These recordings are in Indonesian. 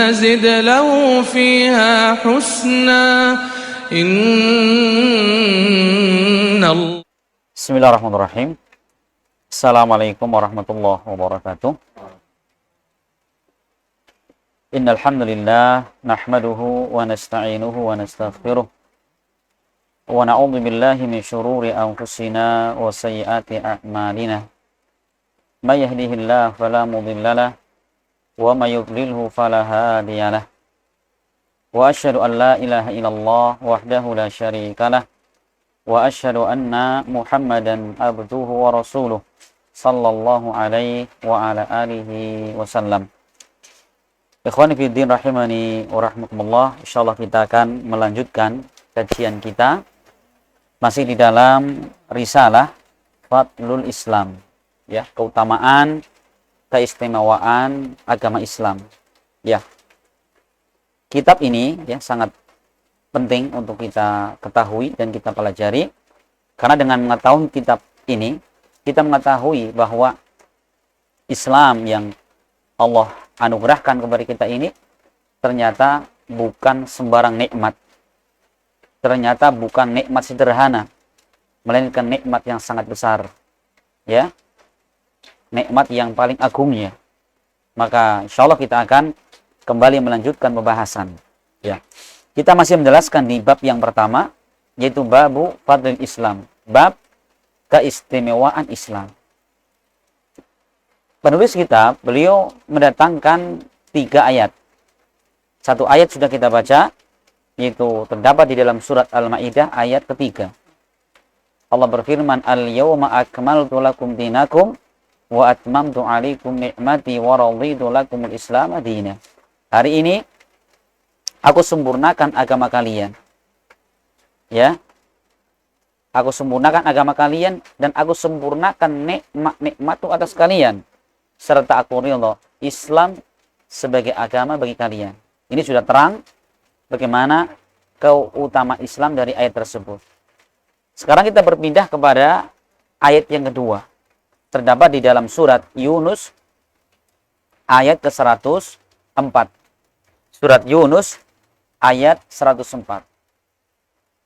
زد له فيها حسنا إن الله. Bismillahirrahmanirrahim. Assalamualaikum warahmatullahi wabarakatuh. Innal hamdalillah nahmaduhu wa nasta'inuhu wa nastaghfiruh wa na'udzu billahi min shururi anfusina wa sayyiati a'malina. May yahdihillahu fala mudhillalah wa may yudlilhu fala hadiyalah. Wa asyhadu an la ilaha illallah wahdahu la syarikalah wa asyhadu anna Muhammadan abduhu wa rasuluh sallallahu alaihi wa ala alihi wasallam. Ikhwani fiddin rahimani wa rahmatullah. Insyaallah kita akan melanjutkan kajian kita masih di dalam risalah Fadlul Islam, ya, keutamaan, keistimewaan agama Islam. Ya. Kitab ini ya sangat penting untuk kita ketahui dan kita pelajari, karena dengan mengetahui kitab ini kita mengetahui bahwa Islam yang Allah anugerahkan kepada kita ini ternyata bukan sembarang nikmat, ternyata bukan nikmat sederhana, melainkan nikmat yang sangat besar, ya, nikmat yang paling agungnya. Maka insyaallah kita akan kembali melanjutkan pembahasan, ya. Kita masih menjelaskan di bab yang pertama, yaitu babu fadlil Islam, bab keistimewaan Islam. Penulis kitab, beliau mendatangkan 3 ayat. Satu ayat sudah kita baca, yaitu terdapat di dalam surat Al-Maidah ayat ketiga. Allah berfirman, "Al-yawma akmaltu lakum dinakum wa atmamtu 'alaikum ni'mati wa raditu lakumul Islam madina." Hari ini aku sempurnakan agama kalian. Ya. Aku sempurnakan agama kalian dan aku sempurnakan nikmat-nikmatku atas kalian, serta aku ridha Islam sebagai agama bagi kalian. Ini sudah terang bagaimana keutamaan Islam dari ayat tersebut. Sekarang kita berpindah kepada ayat yang kedua. Terdapat di dalam surat Yunus ayat ke-104. Surat Yunus ayat 104.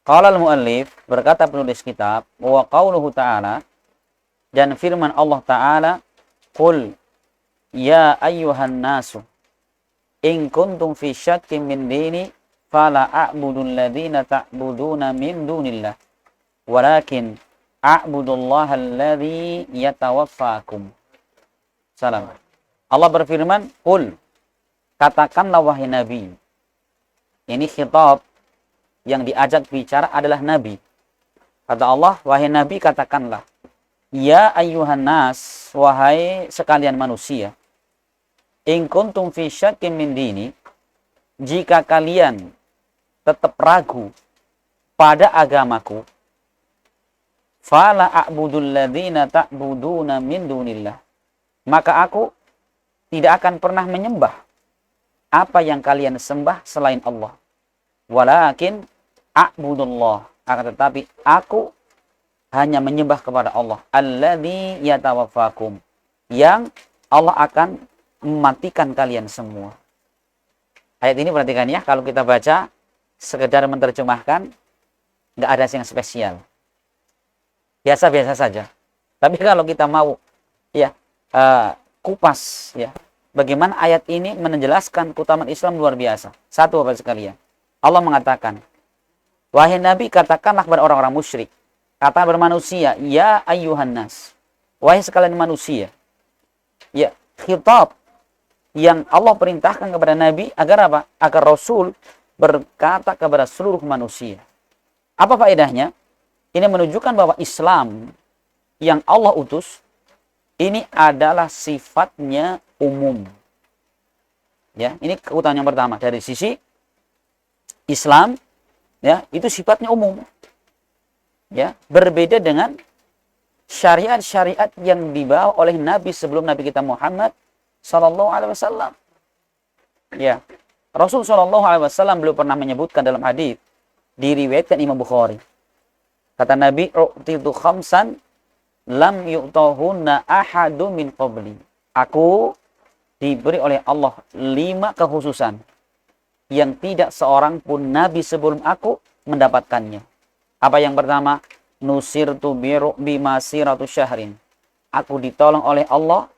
Qala al-muallif, berkata penulis kitab, wa qauluhu ta'ala, dan firman Allah Ta'ala, qul ya ayyuhan nasu in kuntum fi syakkin min dini fala a'budul ladzina ta'buduna min dunillah walakin a'budullaha alladzi yatawaffakum. Salam. Allah berfirman, qul, katakanlah wahai Nabi. Ini khitab yang diajak bicara adalah Nabi. Kata Allah, wahai Nabi, katakanlah, ya ayyuhan nas, wahai sekalian manusia, in kuntum fi syakkin min dini, jika kalian tetap ragu pada agamaku, fala a'budul ladzina ta'buduna min dunillah, maka aku tidak akan pernah menyembah apa yang kalian sembah selain Allah. Walakin a'budullah, akan tetapi aku hanya menyembah kepada Allah, alladzi yatawaffakum, yang Allah akan mematikan kalian semua. Ayat ini perhatikan ya, kalau kita baca sekedar menerjemahkan, nggak ada yang spesial, biasa-biasa saja. Tapi kalau kita mau ya kupas ya, bagaimana ayat ini menjelaskan keutamaan Islam luar biasa. Satu Bapak sekalian, Allah mengatakan, wahai Nabi, katakanlah kepada orang-orang musyrik, kata bermanusia, ya ayyuhan nas, wahai sekalian manusia. Ya, khitab yang Allah perintahkan kepada Nabi agar apa? Agar Rasul berkata kepada seluruh manusia. Apa faedahnya? Ini menunjukkan bahwa Islam yang Allah utus ini adalah sifatnya umum. Ya, ini keutamaan yang pertama dari sisi Islam, ya, itu sifatnya umum. Ya, berbeda dengan syariat-syariat yang dibawa oleh Nabi sebelum Nabi kita Muhammad sallallahu alaihi wasallam. Ya, Rasul sallallahu alaihi wasallam beliau pernah menyebutkan dalam hadis diriwayatkan Imam Bukhari. Kata Nabi, "U'titu khamsan lam yu'tahunna ahadun min qabli." Aku diberi oleh Allah 5 kekhususan yang tidak seorang pun nabi sebelum aku mendapatkannya. Apa yang pertama? Nusirtu biru'bi masiratu syahrin. Aku ditolong oleh Allah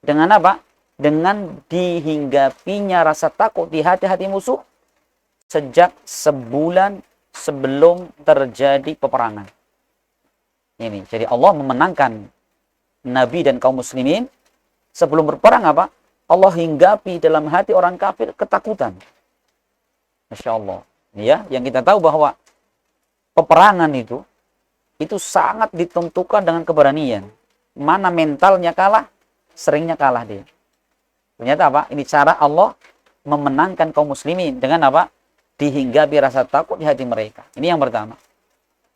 dengan apa? Dengan dihinggapinya rasa takut di hati-hati musuh sejak sebulan sebelum terjadi peperangan. Ini, jadi Allah memenangkan Nabi dan kaum muslimin sebelum berperang apa? Allah hinggapi dalam hati orang kafir ketakutan. Masya Allah. Ya, yang kita tahu bahwa peperangan itu sangat ditentukan dengan keberanian. Mana mentalnya kalah, seringnya kalah dia. Ternyata apa? Ini cara Allah memenangkan kaum muslimin dengan apa? Dihinggapi rasa takut di hati mereka. Ini yang pertama.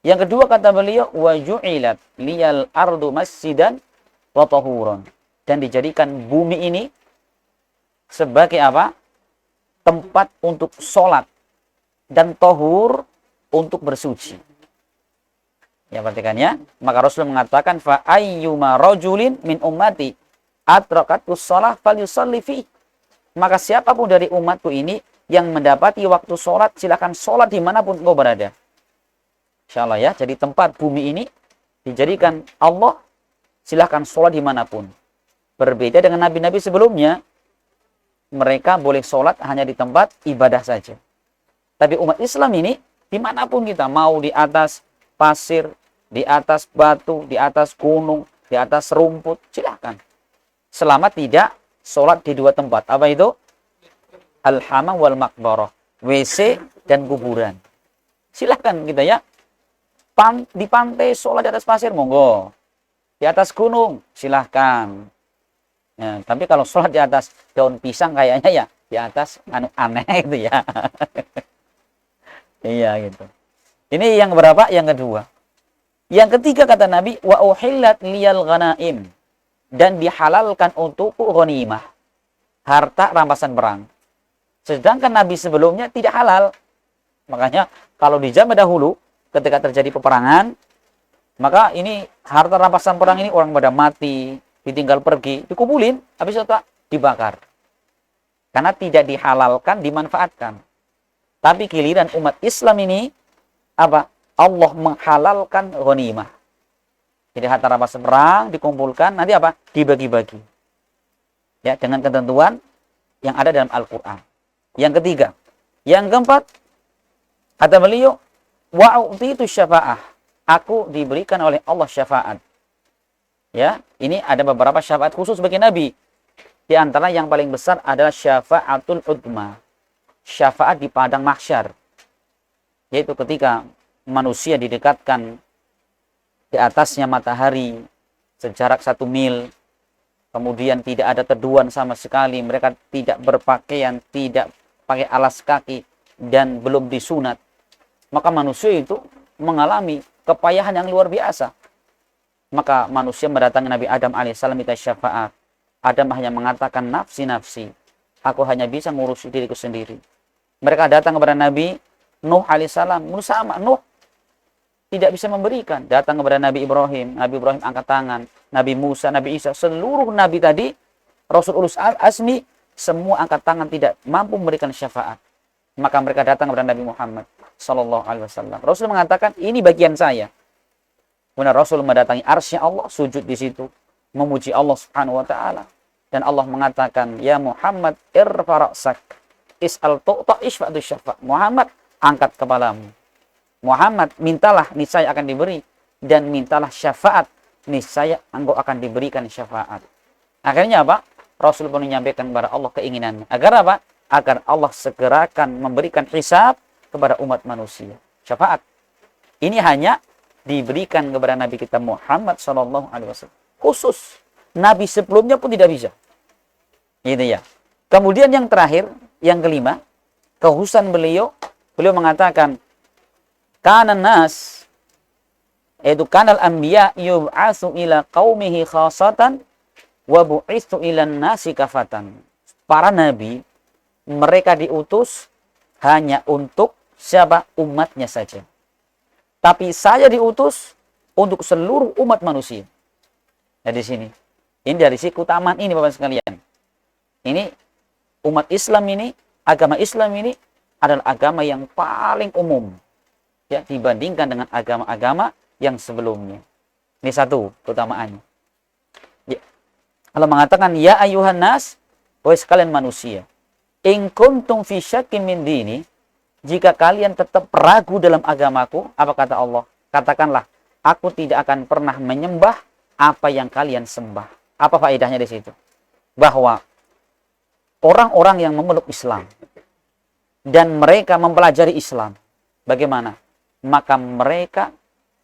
Yang kedua kata beliau, wa ju'ilat liyal ardu masjidan wa tahuran. Dan dijadikan bumi ini sebagai apa? Tempat untuk sholat dan tohur untuk bersuci. Ya, perhatikannya. Maka Rasul mengatakan, fa ayyuma rajulin min ummati atrakatus shalah falyusalli fi. Maka siapapun dari umatku ini yang mendapati waktu sholat, silakan sholat dimanapun engkau berada. Insyaallah ya. Jadi tempat bumi ini dijadikan Allah, silakan sholat dimanapun. Berbeda dengan nabi-nabi sebelumnya, mereka boleh sholat hanya di tempat ibadah saja. Tapi umat Islam ini, dimanapun kita, mau di atas pasir, di atas batu, di atas gunung, di atas rumput, silakan. Selama tidak sholat di 2 tempat. Apa itu? Al-hamam wal maqbarah. WC dan kuburan. Silakan kita ya. Di pantai sholat di atas pasir, monggo. Di atas gunung, silahkan. Ya, tapi kalau sholat di atas daun pisang kayaknya ya di atas aneh itu ya. Iya gitu. Ini yang berapa? Yang kedua. Yang ketiga kata Nabi, wa uhillat liyal ghanaim. Dan dihalalkan untukku ghanimah. Harta rampasan perang. Sedangkan Nabi sebelumnya tidak halal. Makanya kalau di zaman dahulu ketika terjadi peperangan, maka ini harta rampasan perang ini orang pada mati, ditinggal pergi, dikumpulin, habis itu dibakar. Karena tidak dihalalkan, dimanfaatkan. Tapi giliran umat Islam ini apa? Allah menghalalkan ghanimah. Jadi harta rampasan perang dikumpulkan, nanti apa? Dibagi-bagi. Ya, dengan ketentuan yang ada dalam Al-Qur'an. Yang ketiga, yang keempat, kata beliau, wa'utitu syafa'ah. Aku diberikan oleh Allah syafaat. Ya, ini ada beberapa syafaat khusus bagi Nabi. Di antara yang paling besar adalah syafa'atul udma. Syafaat di padang mahsyar. Yaitu ketika manusia didekatkan di atasnya matahari sejarak 1 mil. Kemudian tidak ada teduhan sama sekali. Mereka tidak berpakaian, tidak pakai alas kaki, dan belum disunat. Maka manusia itu mengalami kepayahan yang luar biasa. Maka manusia mendatangi Nabi Adam alaihissalam minta syafaat. Adam hanya mengatakan, nafsi-nafsi. Aku hanya bisa ngurusi diriku sendiri. Mereka datang kepada Nabi Nuh alaihissalam. Sama, Nuh tidak bisa memberikan. Datang kepada Nabi Ibrahim. Nabi Ibrahim angkat tangan. Nabi Musa, Nabi Isa. Seluruh Nabi tadi, Rasul Ulus Azmi, semua angkat tangan tidak mampu memberikan syafaat. Maka mereka datang kepada Nabi Muhammad sallallahu alaihi wasallam. Rasul mengatakan, ini bagian saya. Kemudian Rasul mendatangi arsy Allah, sujud di situ, memuji Allah Subhanahu wa taala. Dan Allah mengatakan, ya Muhammad irfa ra'sak, is'al tu'ta isfa'du syafa'. Muhammad, angkat kepalamu. Muhammad, mintalah, niscaya akan diberi. Dan mintalah syafaat, niscaya engkau akan diberikan syafaat. Akhirnya apa? Rasul pun menyampaikan kepada Allah keinginannya. Agar apa? Agar Allah segerakan memberikan hisab kepada umat manusia. Syafaat. Ini hanya diberikan kepada Nabi kita Muhammad SAW. Khusus. Nabi sebelumnya pun tidak bisa. Gitu ya. Kemudian yang terakhir, yang kelima, kekhususan beliau mengatakan, kanan nas, yaitu kanal anbiya yub'atsu ila qaumihi khasatan wa bu'itsu ilan nasi kafatan. Para nabi, mereka diutus hanya untuk siapa? Umatnya saja. Tapi saya diutus untuk seluruh umat manusia. Nah, di sini. Ini dari sisi keutamaan ini Bapak sekalian. Ini umat Islam ini, agama Islam ini adalah agama yang paling umum ya dibandingkan dengan agama-agama yang sebelumnya. Ini satu keutamaannya. Ya. Allah mengatakan, ya ayuhan nas, wahai sekalian manusia, in kuntum fi syakkin min dini, jika kalian tetap ragu dalam agamaku, apa kata Allah? Katakanlah, aku tidak akan pernah menyembah apa yang kalian sembah. Apa faedahnya di situ? Bahwa orang-orang yang memeluk Islam dan mereka mempelajari Islam, bagaimana? Maka mereka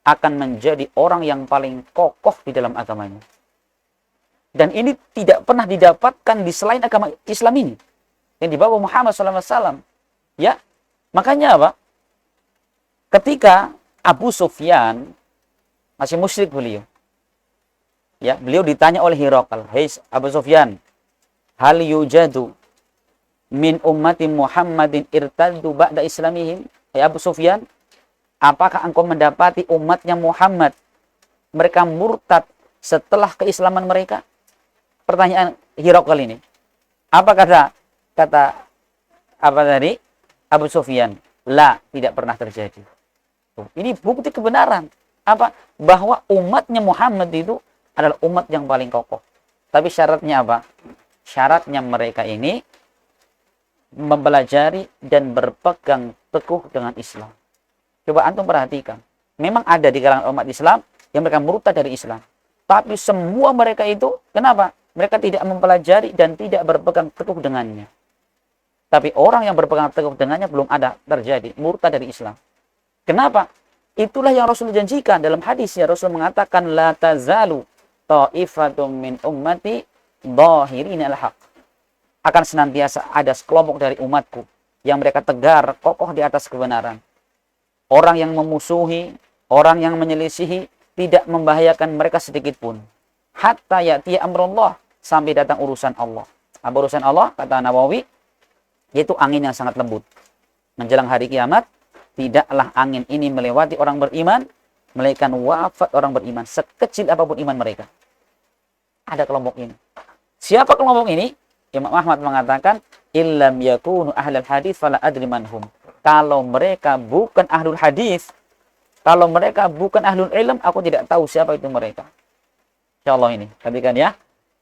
akan menjadi orang yang paling kokoh di dalam agamanya. Dan ini tidak pernah didapatkan di selain agama Islam ini yang dibawa Muhammad SAW. Ya, makanya apa? Ketika Abu Sufyan masih musyrik beliau, ya, beliau ditanya oleh Hiraqal, "Hei Abu Sufyan, hal yujadu min ummati Muhammadin irtaddu ba'da islamihim?" Hei Abu Sufyan, apakah engkau mendapati umatnya Muhammad mereka murtad setelah keislaman mereka? Pertanyaan Hiraqal ini. Apa kata apa tadi? Abu Sufyan, la, tidak pernah terjadi. Ini bukti kebenaran. Apa? Bahwa umatnya Muhammad itu adalah umat yang paling kokoh. Tapi syaratnya apa? Syaratnya mereka ini mempelajari dan berpegang teguh dengan Islam. Coba antum perhatikan. Memang ada di kalangan umat Islam yang mereka murtad dari Islam. Tapi semua mereka itu, kenapa? Mereka tidak mempelajari dan tidak berpegang teguh dengannya. Tapi orang yang berpegang teguh dengannya belum ada terjadi murtad dari Islam. Kenapa? Itulah yang Rasul janjikan dalam hadisnya. Rasul mengatakan, la tazalu ta'ifatum min ummati dhahirina al-haq. Akan senantiasa ada sekelompok dari umatku yang mereka tegar, kokoh di atas kebenaran. Orang yang memusuhi, orang yang menyelisihi, tidak membahayakan mereka sedikit pun. Hatta ya'tiya amrullah, sampai datang urusan Allah. Apa urusan Allah? Kata Nawawi, yaitu angin yang sangat lembut. Menjelang hari kiamat, tidaklah angin ini melewati orang beriman, melainkan wafat orang beriman, sekecil apapun iman mereka. Ada kelompok ini. Siapa kelompok ini? Imam Ahmad mengatakan, illam yakunu ahlul hadis fala adri manhum. Kalau mereka bukan ahlul hadis, kalau mereka bukan ahlul ilm, aku tidak tahu siapa itu mereka. Insyaallah ini. Perhatikan ya.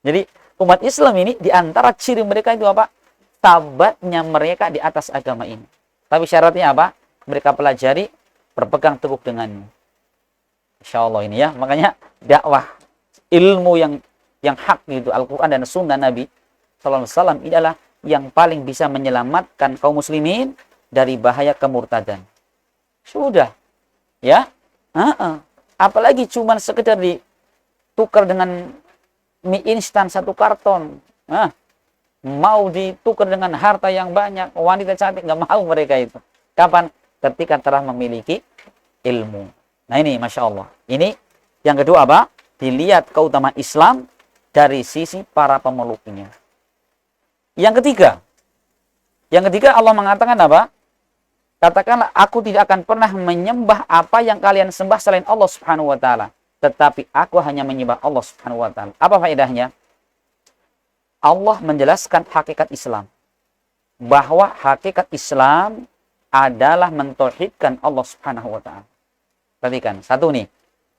Jadi umat Islam ini di antara ciri mereka itu apa? Tabatnya mereka di atas agama ini. Tapi syaratnya apa? Mereka pelajari, berpegang teguh dengannya. Insyaallah ini ya. Makanya dakwah ilmu yang hak itu Al-Qur'an dan Sunnah Nabi sallallahu alaihi wasallam ini adalah yang paling bisa menyelamatkan kaum muslimin dari bahaya kemurtadan. Sudah. Ya. Apalagi cuman sekedar ditukar dengan mie instan satu karton. Mau ditukar dengan harta yang banyak, wanita cantik, nggak mau mereka itu. Kapan? Ketika telah memiliki ilmu. Nah ini Masya Allah. Ini yang kedua apa? Dilihat keutamaan Islam dari sisi para pemeluknya. Yang ketiga Allah mengatakan apa? Katakanlah, aku tidak akan pernah menyembah apa yang kalian sembah selain Allah Subhanahu wa taala, tetapi aku hanya menyembah Allah Subhanahu wa taala. Apa faedahnya? Allah menjelaskan hakikat Islam. Bahwa hakikat Islam adalah mentauhidkan Allah Subhanahu wa taala. Perhatikan, satu nih.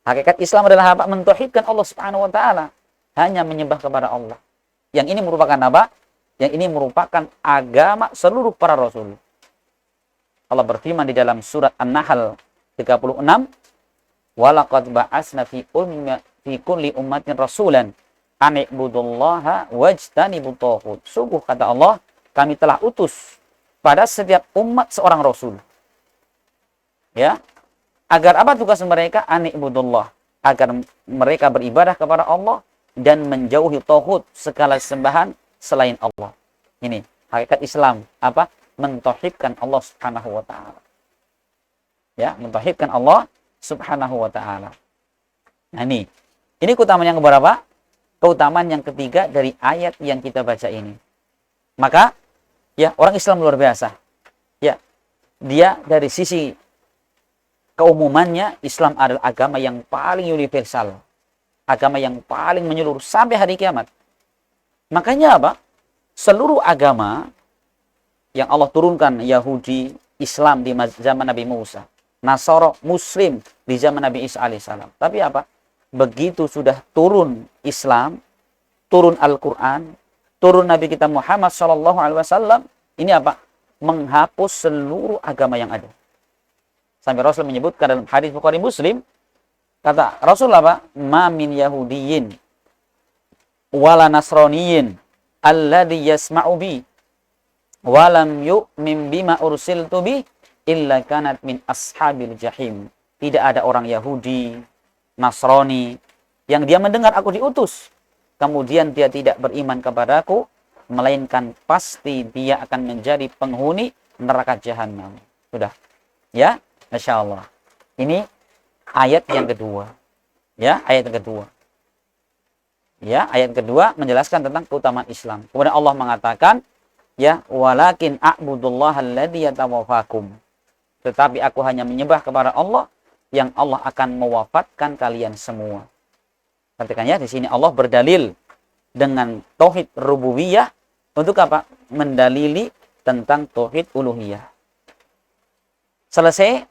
Hakikat Islam adalah apa? Mentauhidkan Allah Subhanahu wa taala. Hanya menyembah kepada Allah. Yang ini merupakan apa? Yang ini merupakan agama seluruh para rasul. Allah berfirman di dalam surat An-Nahl 36, "Walaqad ba'atsna fi kulli ummatin rasulan an i'budullaha wajtanibut taghut." Sungguh kata Allah, kami telah utus pada setiap umat seorang rasul. Ya. Agar apa tugas mereka? An i'budullah, agar mereka beribadah kepada Allah dan menjauhi taghut, segala sembahan selain Allah. Ini hakikat Islam, apa? Mentauhidkan Allah Subhanahu wa taala. Ya, mentauhidkan Allah Subhanahu wa taala. Nah, ini keutamaan yang keberapa? Keutamaan yang ketiga dari ayat yang kita baca ini. Maka ya, orang Islam luar biasa. Ya, dia dari sisi keumumannya, Islam adalah agama yang paling universal. Agama yang paling menyeluruh sampai hari kiamat. Makanya apa? seluruh agama yang Allah turunkan, Yahudi, Islam di zaman Nabi Musa, Nasara, Muslim di zaman Nabi Isa alaihissalam. Tapi apa? Begitu sudah turun Islam, turun Al-Quran, turun Nabi kita Muhammad SAW, ini apa? Menghapus seluruh agama yang ada. Sampai Rasul menyebutkan dalam hadis Bukhari Muslim, kata Rasul apa? Ma min Yahudiyin wala Nasraniyin alladhi yasma'u bi walam yu'min bima ursiltu bi illa kanat min ashabil jahim. Tidak ada orang Yahudi, Nasrani yang dia mendengar aku diutus, kemudian dia tidak beriman kepadaku, melainkan pasti dia akan menjadi penghuni neraka jahanam. Sudah. Ya, Masya Allah. Ini ayat yang kedua. Ya, ayat yang kedua. Ya, ayat kedua menjelaskan tentang keutamaan Islam. Kemudian Allah mengatakan, ya, walakin a'budullaha alladhi yatawafakum. Tetapi aku hanya menyembah kepada Allah yang Allah akan mewafatkan kalian semua. Perhatikan ya, di sini Allah berdalil dengan tauhid rububiyah untuk apa? Mendalili tentang tauhid uluhiyah. Selesai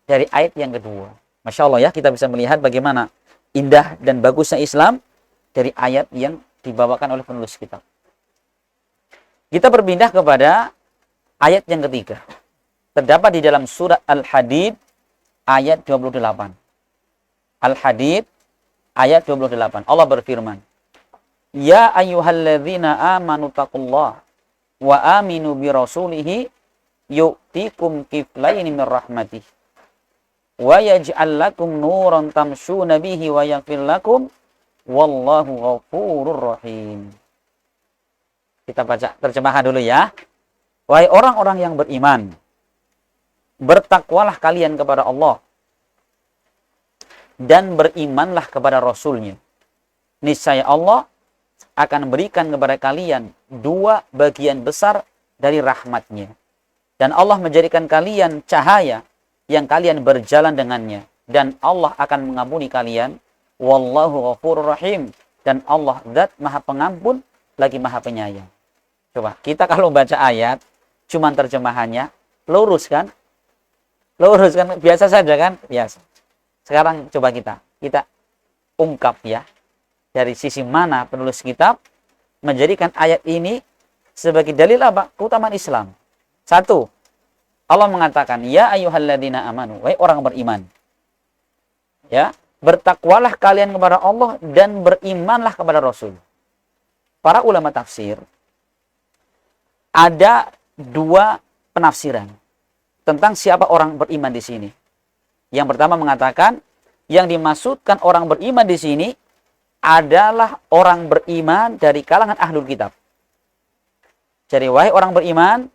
dari ayat yang kedua. Masya Allah ya, kita bisa melihat bagaimana indah dan bagusnya Islam dari ayat yang dibawakan oleh penulis kitab. Kita berpindah kepada ayat yang ketiga. Terdapat di dalam surat Al-Hadid ayat 28. Al-Hadid ayat 28. Allah berfirman, ya ayyuhalladzina amanu taqullah wa aminu bi rasulihi yu'tikum kiflaini min rahmatih wa yaj'al lakum nuran tamshuna bihi wa yaghfir lakum wallahu ghafurur rahim. Kita baca terjemahan dulu ya. Wahai orang-orang yang beriman, bertakwalah kalian kepada Allah dan berimanlah kepada Rasul-Nya. Niscaya Allah akan berikan kepada kalian dua bagian besar dari rahmat-Nya. Dan Allah menjadikan kalian cahaya yang kalian berjalan dengannya. Dan Allah akan mengampuni kalian. Wallahu ghafurur rahim. Dan Allah zat maha pengampun lagi maha penyayang. Coba, kita kalau baca ayat, cuman terjemahannya, lurus kan? Lurus kan? Biasa saja kan? Biasa. Sekarang coba kita ungkap ya. Dari sisi mana penulis kitab menjadikan ayat ini sebagai dalil apa? Keutamaan Islam. Satu, Allah mengatakan, ya ayyuhalladzina amanu, wahai orang beriman. Ya, bertakwalah kalian kepada Allah dan berimanlah kepada Rasul. Para ulama tafsir ada dua penafsiran tentang siapa orang beriman di sini. Yang pertama mengatakan yang dimaksudkan orang beriman di sini adalah orang beriman dari kalangan ahlul kitab. Jadi wahai orang beriman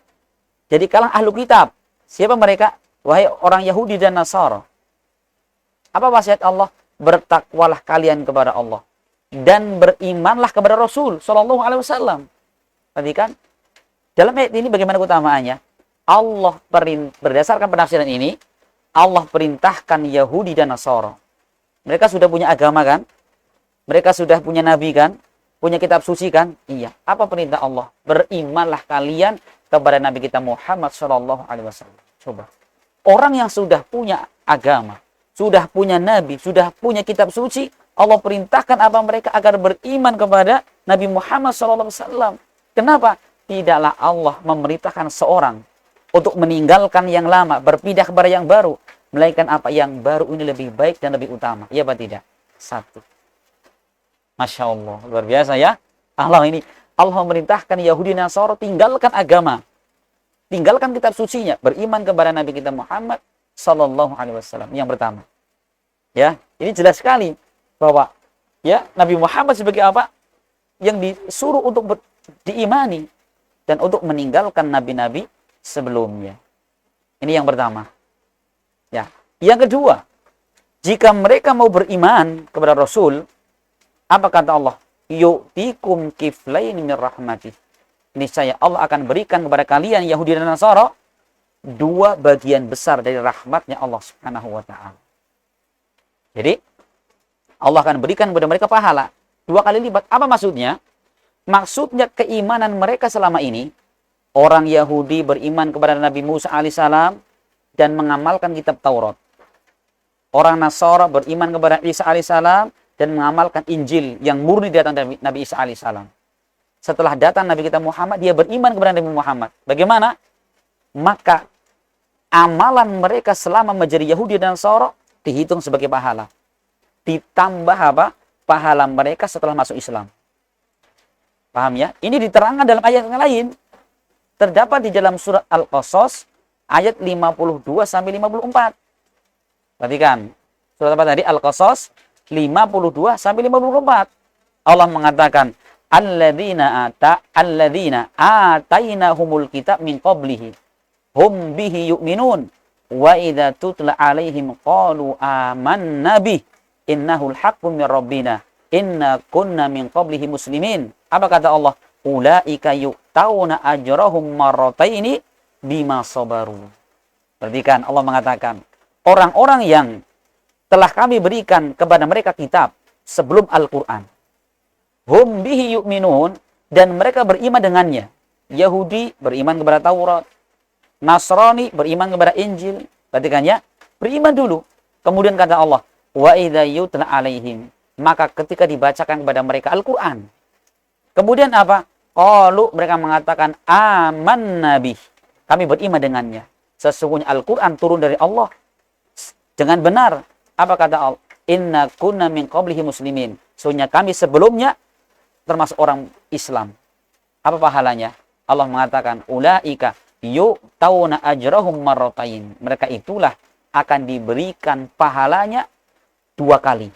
jadi kalangan ahlul kitab. Siapa mereka? Wahai orang Yahudi dan Nasara. Apa wasiat Allah? Bertakwalah kalian kepada Allah dan berimanlah kepada Rasul sallallahu alaihi wasallam. Perhatikan dalam ayat ini bagaimana keutamaannya? Allah berdasarkan penafsiran ini, Allah perintahkan Yahudi dan Nasara. Mereka sudah punya agama kan? Mereka sudah punya nabi kan? Punya kitab suci kan? Iya. Apa perintah Allah? Berimanlah kalian kepada Nabi kita Muhammad sallallahu alaihi wasallam. Coba. Orang yang sudah punya agama, sudah punya nabi, sudah punya kitab suci, Allah perintahkan apa mereka agar beriman kepada Nabi Muhammad sallallahu alaihi wasallam. Kenapa? Tidaklah Allah memerintahkan seorang untuk meninggalkan yang lama, berpindah kepada yang baru, melainkan apa yang baru ini lebih baik dan lebih utama. Iya apa tidak? Satu. Masya Allah, luar biasa ya. Allah memerintahkan Yahudi dan Nasara tinggalkan agama, tinggalkan kitab sucinya, beriman kepada Nabi kita Muhammad sallallahu alaihi wasallam. Yang pertama. Ya, ini jelas sekali bahwa ya Nabi Muhammad sebagai apa? Yang disuruh untuk diimani dan untuk meninggalkan nabi-nabi sebelumnya. Ini yang pertama. Ya, yang kedua, jika mereka mau beriman kepada Rasul, apa kata Allah? Yu'tikum kiflaini min rahmatih. Niscaya Allah akan berikan kepada kalian Yahudi dan Nasara dua bagian besar dari rahmatnya Allah Subhanahu wa taala. Jadi Allah akan berikan kepada mereka pahala 2 kali lipat. Apa maksudnya? Maksudnya keimanan mereka selama ini, orang Yahudi beriman kepada Nabi Musa alaihissalam dan mengamalkan kitab Taurat. Orang Nasara beriman kepada Isa alaihissalam dan mengamalkan Injil yang murni datang dari Nabi Isa alaihissalam. Setelah datang Nabi kita Muhammad, dia beriman kepada Nabi Muhammad. Bagaimana? Maka amalan mereka selama menjadi Yahudi dan Nasara dihitung sebagai pahala. Ditambah apa? Pahala mereka setelah masuk Islam. Paham ya? Ini diterangkan dalam ayat yang lain. Terdapat di dalam surat Al-Qasas ayat 52 sampai 54. Perhatikan. Surat apa tadi? Al-Qasas 52 sampai 54. Allah mengatakan, alladzina atainahumul kitab min qablihi hum bihi yu'minun wa idza tutla alaihim qalu amanna bih innahul haqqu mir rabbina inna kunna min qablihi muslimin. Apa kata Allah? Ulaika yu'tauna ajrahum marrataini bima sabaru. Perhatikan, Allah mengatakan, orang-orang yang telah kami berikan kepada mereka kitab sebelum Al-Quran, hum bihi yu'minun, dan mereka beriman dengannya. Yahudi beriman kepada Taurat, Nasrani beriman kepada Injil. Perhatikan ya, beriman dulu. Kemudian kata Allah, wa idza yutla alaihim, maka ketika dibacakan kepada mereka Al-Quran, kemudian apa? Qalu, mereka mengatakan, amanna bih, kami beriman dengannya. Sesungguhnya Al-Quran turun dari Allah dengan benar. Apa kata Allah? Inna kunna min qablihi muslimin. Sesungguhnya kami sebelumnya termasuk orang Islam. Apa pahalanya? Allah mengatakan, ulaika yu'tauna ajrahum marratain. Mereka itulah akan diberikan pahalanya 2 kali.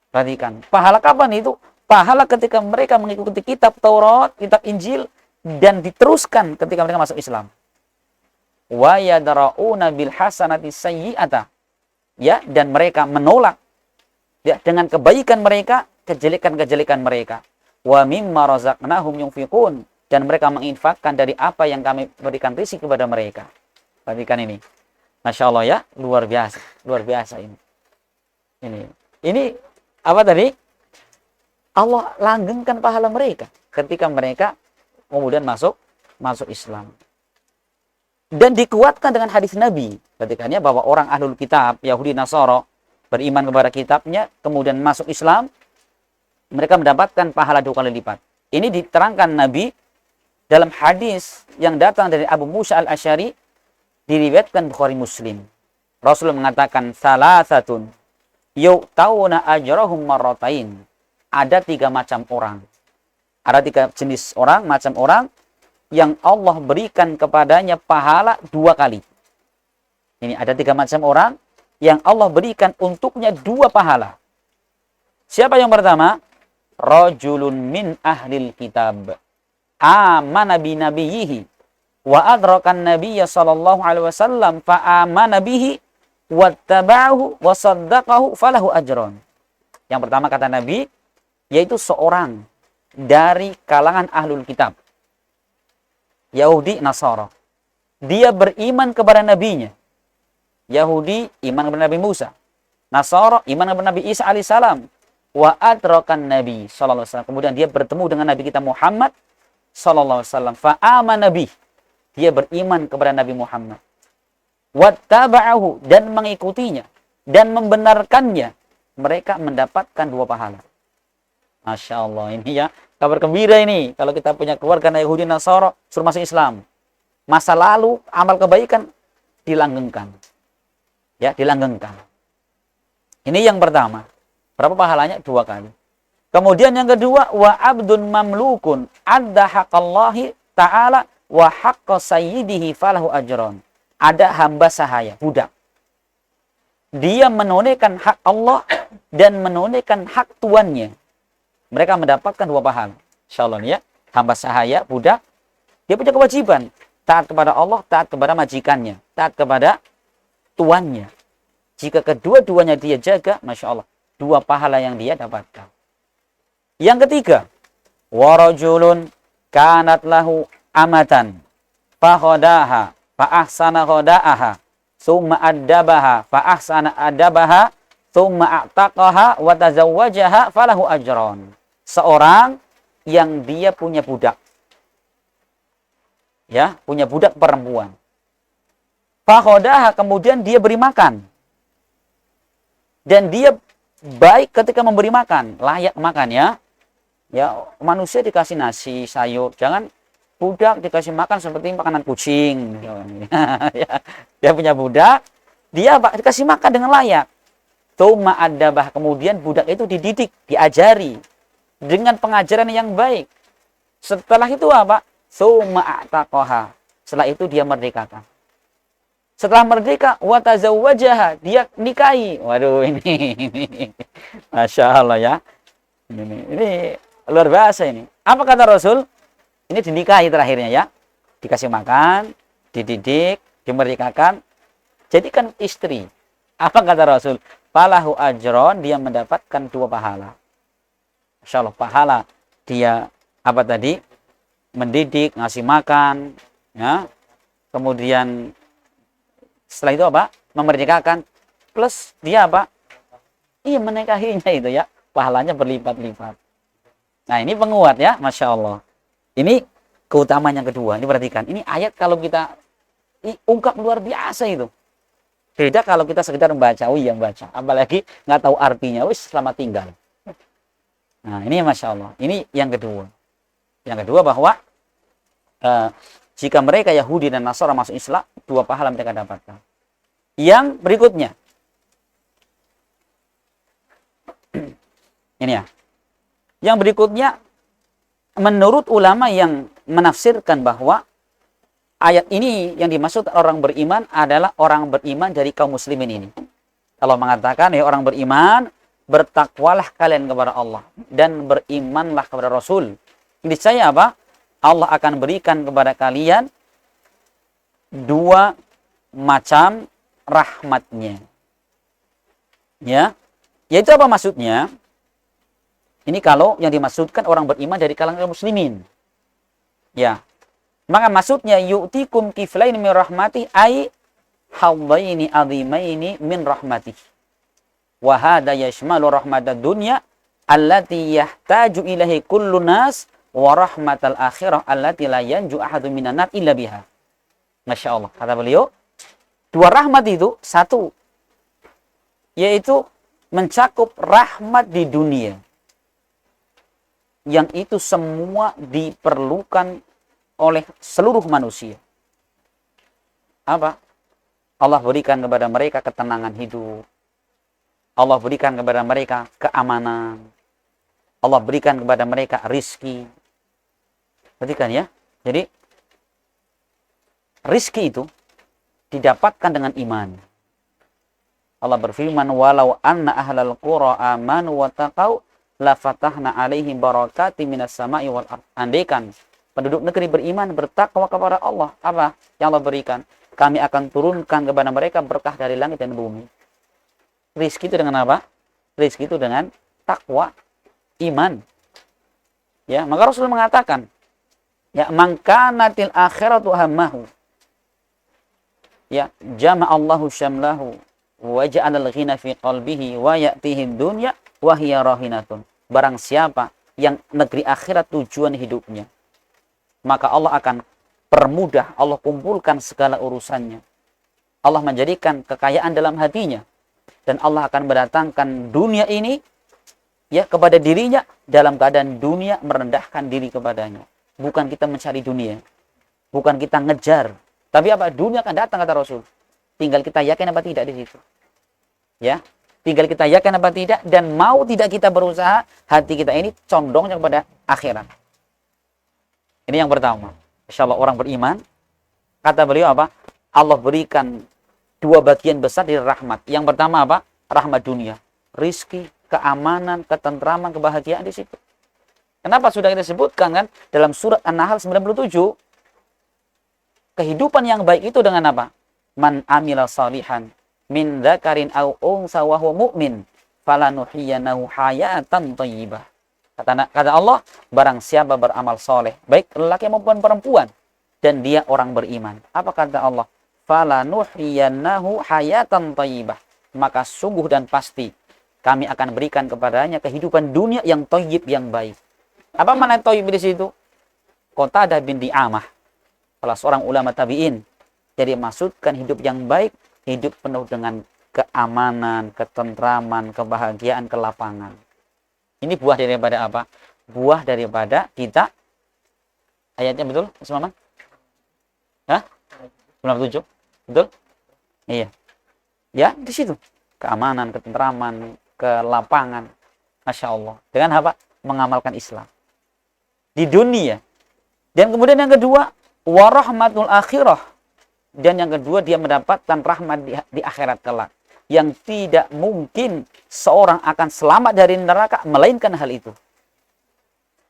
Perhatikan, pahala kapan itu? Pahala ketika mereka mengikuti kitab Taurat, kitab Injil, dan diteruskan ketika mereka masuk Islam. Wa yadra'una bil hasanati sayyi'ata. Ya, dan mereka menolak ya, dengan kebaikan mereka, kejelekan-kejelekan mereka. Wa mimma razaqnahum yunfiqun, dan mereka menginfakkan dari apa yang kami berikan rezeki kepada mereka. Perhatikan ini. Masya Allah ya, luar biasa ini. Ini apa tadi? Allah langgengkan pahala mereka ketika mereka kemudian masuk Islam. Dan dikuatkan dengan hadis Nabi. Perhatikannya bahwa orang ahlul kitab, Yahudi Nasara, beriman kepada kitabnya, kemudian masuk Islam, mereka mendapatkan pahala 2 kali lipat. Ini diterangkan Nabi dalam hadis yang datang dari Abu Musa al-Asy'ari, diriwayatkan Bukhari Muslim. Rasul mengatakan, salasatun yu'tauna ajrahum marratain. Ada 3 macam orang. Ada 3 jenis orang, macam orang yang Allah berikan kepadanya pahala 2 kali. Ini ada 3 macam orang yang Allah berikan untuknya 2 pahala. Siapa yang pertama? Rajulun min ahlil kitab amana bi nabiyhi wa adrakan nabiyya sallallahu alaihi wasallam fa amana bihi wattaba'ahu wa saddaqahu falahu ajron. Yang pertama kata Nabi, yaitu seorang dari kalangan ahlul kitab, Yahudi Nasara. Dia beriman kepada nabinya. Yahudi iman kepada Nabi Musa, Nasara iman kepada Nabi Isa alaihissalam. Wa adrakan Nabi sallallahu alaihi wasallam. Kemudian dia bertemu dengan Nabi kita Muhammad sallallahu alaihi wasallam. Fa amana bih. Dia beriman kepada Nabi Muhammad. Wattaba'ahu, dan mengikutinya dan membenarkannya. Mereka mendapatkan 2 pahala. Masya Allah, ini ya kabar gembira ini. Kalau kita punya keluarga Yahudi Nasara suruh masuk Islam, masa lalu amal kebaikan dilanggengkan. Ya, dilanggengkan. Ini yang pertama. Berapa pahalanya? 2 kali. Kemudian yang kedua, wa abdun mamlukun adda haqqallahi ta'ala wa haqqa sayyidihi falahu ajron. Ada hamba sahaya, budak. Dia menunaikan hak Allah dan menunaikan hak tuannya. Mereka mendapatkan 2 pahala. Insyaallah ya, hamba sahaya, budak, dia punya kewajiban taat kepada Allah, taat kepada majikannya, taat kepada tuannya. Jika kedua-duanya dia jaga, Masya Allah, 2 pahala yang dia dapatkan. Yang ketiga, warajulun kanat lahu amatan fakhodaha fa'ahsana khoda'aha summa addabaha fa'ahsana adabaha summa a'taqaha wa tazawwajaha falahu ajron. Seorang yang dia punya budak. Ya, punya budak perempuan. Fakhodaha, kemudian dia beri makan. Dan dia baik ketika memberi makan, layak makan ya. Ya, manusia dikasih nasi, sayur, jangan budak dikasih makan seperti makanan kucing. Ya, dia punya budak, dia dikasih makan dengan layak. Tsumma adabah, kemudian budak itu dididik, diajari dengan pengajaran yang baik. Setelah itu apa? Tsumma a'taqaha. Setelah itu dia merdekakan. Setelah merdeka, wa tazawwajaha, dia nikahi. Waduh, ini Masya Allah ya. Ini luar biasa ini. Apa kata Rasul? Ini dinikahi terakhirnya ya. Dikasih makan, dididik, dimerdekakan, jadikan istri. Apa kata Rasul? Falahu ajron, dia mendapatkan 2 pahala. Masya Allah, pahala dia apa tadi? Mendidik, ngasih makan, ya. Kemudian setelah itu apa? Memerdekakan. Plus dia apa? Iya, menikahinya itu ya. Pahalanya berlipat-lipat. Nah, ini penguat ya, Masya Allah. Ini keutamaan yang kedua. Ini perhatikan. Ini ayat kalau kita ungkap luar biasa itu. Beda kalau kita sekedar membaca. Oh iya, membaca. Apalagi nggak tahu artinya. Wis, selamat tinggal. Nah, ini Masya Allah. Ini yang kedua. Yang kedua bahwa jika mereka Yahudi dan Nasara masuk Islam, 2 pahala mereka dapatkan. Yang berikutnya. Ini ya. Yang berikutnya, menurut ulama yang menafsirkan bahwa ayat ini yang dimaksud orang beriman adalah orang beriman dari kaum muslimin ini. Allah mengatakan, ya orang beriman, bertakwalah kalian kepada Allah dan berimanlah kepada Rasul. Ini saya apa? Allah akan berikan kepada kalian 2 macam rahmatnya. Ya. Yaitu apa maksudnya? Ini kalau yang dimaksudkan orang beriman dari kalangan muslimin. Ya. Maka maksudnya yu'tikum kiflain min rahmatih ay hawdaini azimaini min rahmatih. Wa hadha yashmalu rahmatad dunya allati yahtaju ilahi kullu nas wa rahmatal akhirah allati la yanju ahadun minan nar illa biha. Masya Allah, kata beliau, 2 rahmat itu, 1 yaitu mencakup rahmat di dunia yang itu semua diperlukan oleh seluruh manusia. Apa? Allah berikan kepada mereka ketenangan hidup. Allah berikan kepada mereka keamanan. Allah berikan kepada mereka rizki. Perhatikan ya. Jadi rizki itu didapatkan dengan iman. Allah berfirman, walau anna ahlal qura amanu wa taqau la fatahna alaihim barakati minas sama'i wal ard. Andaikan penduduk negeri beriman, bertakwa kepada Allah, apa yang Allah berikan? Kami akan turunkan kepada mereka berkah dari langit dan bumi. Rizki itu dengan apa? Rizki itu dengan takwa, iman. Ya, maka Rasul mengatakan, ya, man kanatil akhiratu hammahu. Ya, jama'allahu syamlahu wa ja'alal ghina fi qalbihi wa ya'tihi dunya wa hiya rahinatun. Barang siapa yang negeri akhirat tujuan hidupnya, maka Allah akan permudah, Allah kumpulkan segala urusannya. Allah menjadikan kekayaan dalam hatinya dan Allah akan mendatangkan dunia ini ya kepada dirinya dalam keadaan dunia merendahkan diri kepadanya. Bukan kita mencari dunia, bukan kita ngejar, tapi apa? Dunia akan datang, kata Rasul. Tinggal kita yakin apa tidak di situ. Ya, tinggal kita yakin apa tidak, dan mau tidak kita berusaha, hati kita ini condongnya kepada akhirat. Ini yang pertama. Insyaallah orang beriman, kata beliau apa? Allah berikan 2 bagian besar dari rahmat. Yang pertama apa? Rahmat dunia, rizki, keamanan, ketentraman, kebahagiaan di situ. Kenapa sudah kita sebutkan kan dalam surat An-Nahl 97? Kehidupan yang baik itu dengan apa? Man amila salihan min dzakarin aw unsa wa huwa mu'min falanuhyiyanahu hayatan thayyibah. Kata Allah, barang siapa beramal soleh, baik lelaki maupun perempuan, dan dia orang beriman. Apa kata Allah? Falanuhyiyanahu hayatan thayyibah. Maka sungguh dan pasti kami akan berikan kepadanya kehidupan dunia yang thayyib, yang baik. Apa makna thayyib di situ? Qatadah bin Di'amah, salah seorang ulama tabi'in. Jadi maksudkan hidup yang baik, hidup penuh dengan keamanan, ketentraman, kebahagiaan, kelapangan. Ini buah daripada apa? Buah daripada kita. Ayatnya betul, Mas Maman? Hah? 97? Betul? Iya. Ya, di situ. Keamanan, ketentraman, kelapangan. Masya Allah. Dengan apa? Mengamalkan Islam. Di dunia. Dan kemudian yang kedua, warahmatul akhirah. Dan yang kedua, dia mendapatkan rahmat di akhirat kelak. Yang tidak mungkin seorang akan selamat dari neraka, melainkan hal itu.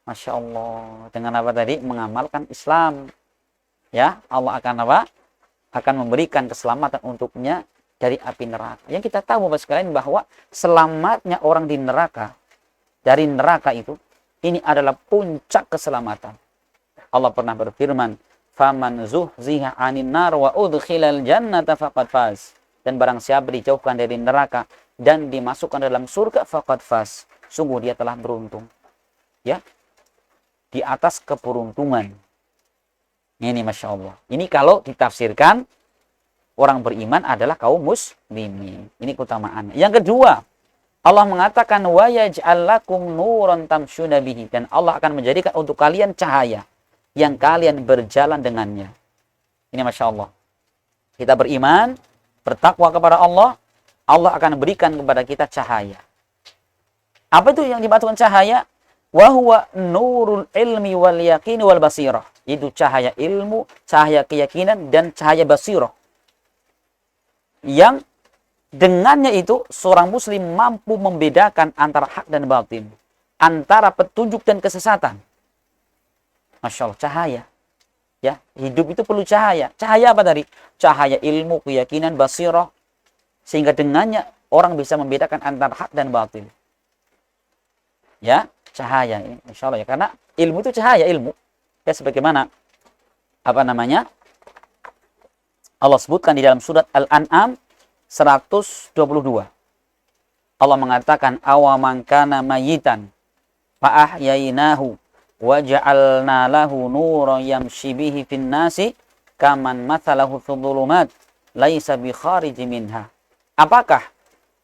Masya Allah. Dengan apa tadi? Mengamalkan Islam. Ya, Allah akan apa? Akan memberikan keselamatan untuknya dari api neraka. Yang kita tahu Bapak sekalian bahwa selamatnya orang di neraka, dari neraka itu, ini adalah puncak keselamatan. Allah pernah berfirman, "Faman zuhziha 'anil nar wa udkhilal jannata faqad faz." Dan barang siapa dijauhkan dari neraka dan dimasukkan dalam surga, faqad faz. Sungguh dia telah beruntung. Ya. Di atas keberuntungan. Ini Masya Allah. Ini kalau ditafsirkan, orang beriman adalah kaum muslimin. Ini keutamaannya. Yang kedua, Allah mengatakan, wa yaj'al lakum nuran tamshuna bihi. Dan Allah akan menjadikan untuk kalian cahaya yang kalian berjalan dengannya. Ini Masya Allah. Kita beriman, bertakwa kepada Allah, Allah akan berikan kepada kita cahaya. Apa itu yang dimaksudkan cahaya? Wa huwa nurul ilmi wal yaqini wal basirah. Itu cahaya ilmu, cahaya keyakinan, dan cahaya basirah. Yang dengannya itu seorang muslim mampu membedakan antara hak dan batin, antara petunjuk dan kesesatan. Masya Allah, cahaya. Ya, hidup itu perlu cahaya. Cahaya apa tadi? Cahaya ilmu, keyakinan, basirah. Sehingga dengannya orang bisa membedakan antara hak dan batin. Ya, cahaya ini, insya Allah ya. Karena ilmu itu cahaya, ilmu. Ya, sebagaimana apa namanya? Allah sebutkan di dalam surat Al-An'am 122. Allah mengatakan, awaman kana mayitan fa ahyainahu wa ja'alna lahu nuran yamshi bihi fin nasi kaman mathalahu fil dhulumat laisa bi kharij minha. Apakah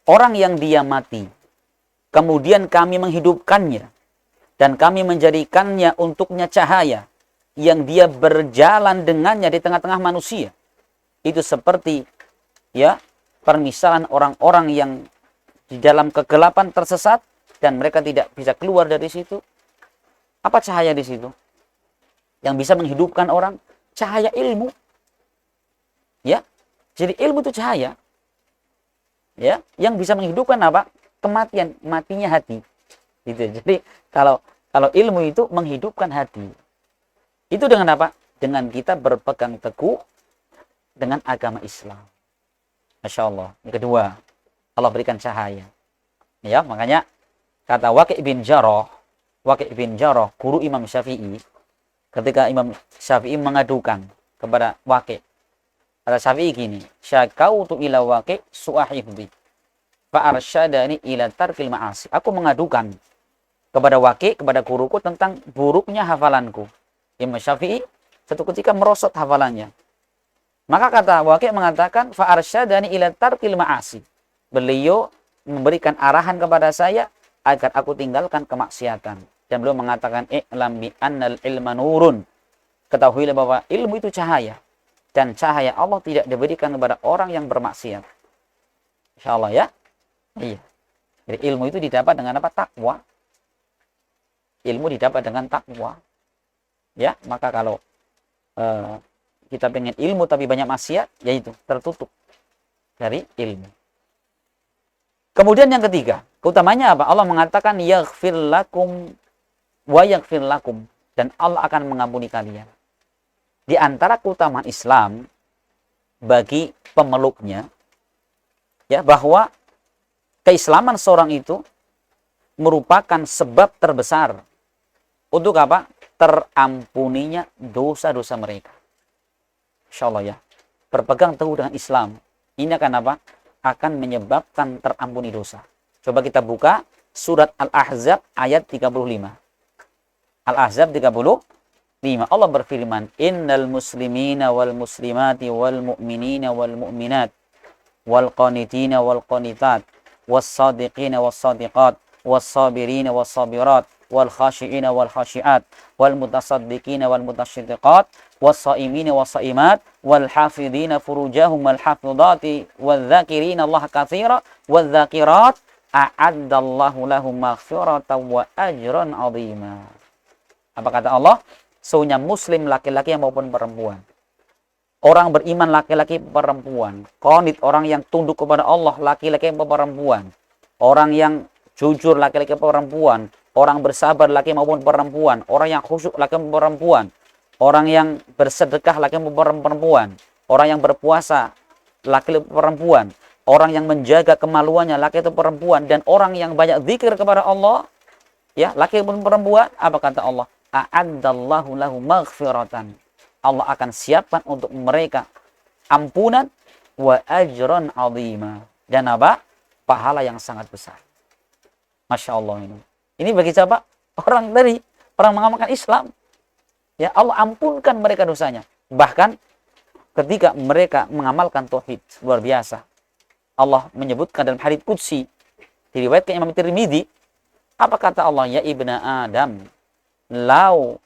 orang yang dia mati kemudian kami menghidupkannya dan kami menjadikannya untuknya cahaya yang dia berjalan dengannya di tengah-tengah manusia, itu seperti ya permisalan orang-orang yang di dalam kegelapan tersesat dan mereka tidak bisa keluar dari situ. Apa cahaya di situ? Yang bisa menghidupkan orang? Cahaya ilmu. Ya. Jadi ilmu itu cahaya. Ya, yang bisa menghidupkan apa? Kematian, matinya hati. Gitu. Jadi kalau ilmu itu menghidupkan hati. Itu dengan apa? Dengan kita berpegang teguh dengan agama Islam. Masya Allah. Yang kedua, Allah berikan cahaya. Ya, makanya kata Waqi' bin Jarrah, guru Imam Syafi'i, ketika Imam Syafi'i mengadukan kepada Waqi', kata Syafi'i gini, syakautu ila Waqi' su'ahifdi fa arsyadani ila tarkil ma'asi. Aku mengadukan kepada Waqi', kepada guruku tentang buruknya hafalanku. Imam Syafi'i satu ketika merosot hafalannya. Maka kata Waqi' mengatakan fa arsyadani ila tarkil ma'asi. Beliau memberikan arahan kepada saya agar aku tinggalkan kemaksiatan. Dan beliau mengatakan i'lam bi annal ilma nurun. Ketahuilah bahwa ilmu itu cahaya dan cahaya Allah tidak diberikan kepada orang yang bermaksiat. Insyaallah ya. Iya. Jadi ilmu itu didapat dengan apa? Takwa. Ilmu didapat dengan takwa. Ya, maka kalau kita pengen ilmu tapi banyak maksiat, yaitu tertutup dari ilmu. Kemudian yang ketiga, keutamanya apa? Allah mengatakan yaghfir lakum wa yaghfir lakum, dan Allah akan mengampuni kalian. Di antara keutamaan Islam bagi pemeluknya ya, bahwa keislaman seorang itu merupakan sebab terbesar untuk apa? Terampuninya dosa-dosa mereka. Insyaallah ya. Berpegang teguh dengan Islam ini akan apa? Akan menyebabkan terampuni dosa. Coba kita buka surat Al-Ahzab ayat 35. Al-Ahzab 35. Allah berfirman, innal muslimina wal muslimati wal mu'minina wal mu'minat wal qanitina wal qanitat was sadiqina was sadiqat was sabirina was sabirat wal khashi'ina wal khashi'at wal mutasaddiqina wal mutasaddiqat was saimina was saimat wal hafidhina furujahum wal hafidhati wal dzakirina Allah katsira wal dzakirat a'addallahu lahum maghfiratan wa ajran 'azima. Apa kata Allah? Sesungguhnya muslim laki-laki maupun perempuan, orang beriman laki-laki perempuan, qanit orang yang tunduk kepada Allah laki-laki maupun perempuan, orang yang jujur laki-laki perempuan, orang bersabar laki maupun perempuan, orang yang khusyuk laki maupun perempuan, orang yang bersedekah laki maupun perempuan, orang yang berpuasa laki-laki perempuan, orang yang menjaga kemaluannya laki atau perempuan, dan orang yang banyak zikir kepada Allah, ya, laki maupun perempuan. Apa kata Allah? A'addallahu lahu maghfiratan. Allah akan siapkan untuk mereka ampunan wa ajran 'azima, dan apa? Pahala yang sangat besar. Masya Allah ini. Ini bagi siapa? Orang mengamalkan Islam. Ya, Allah ampunkan mereka dosanya. Bahkan ketika mereka mengamalkan tauhid, luar biasa. Allah menyebutkan dalam hadits qudsi diriwayatkan Imam Tirmidzi, apa kata Allah? Ya ibna Adam, lau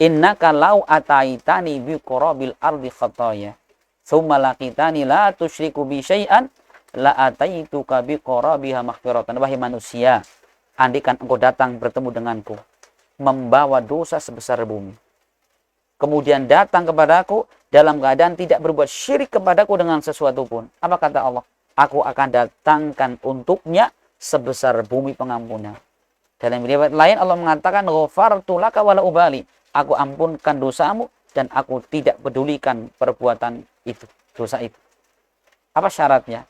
innaka lau ataitani bi qurabil ardi khataya thumma laqitani la tusyriku bi syai'an la ataituka bi qurabiha maghfiratan. Wahai manusia, andaikan engkau datang bertemu denganku membawa dosa sebesar bumi, kemudian datang kepadaku dalam keadaan tidak berbuat syirik kepadaku dengan sesuatu pun, apa kata Allah? Aku akan datangkan untuknya sebesar bumi pengampunan. Dalam riwayat lain Allah mengatakan, ghafartu laka wala ubali. Aku ampunkan dosamu dan aku tidak pedulikan perbuatan itu, dosa itu. Apa syaratnya?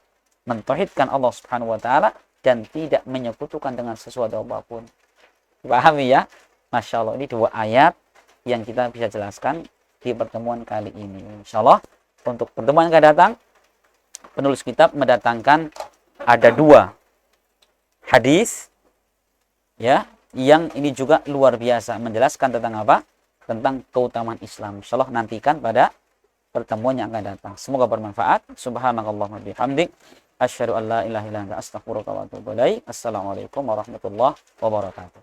Mentauhidkan Allah Subhanahu wa taala dan tidak menyekutukan dengan sesuatu apapun. Pahami ya? Masya Allah, ini 2 ayat yang kita bisa jelaskan di pertemuan kali ini. Insya Allah untuk pertemuan yang akan datang, penulis kitab mendatangkan ada 2 hadis, ya, yang ini juga luar biasa menjelaskan tentang apa? Tentang keutamaan Islam. Insyaallah nantikan pada pertemuan yang akan datang. Semoga bermanfaat. Subhanakallahumma bihamdik asyhadu an la ilaha illa anta astaghfiruka wa atubu ilaik. Assalamualaikum warahmatullahi wabarakatuh.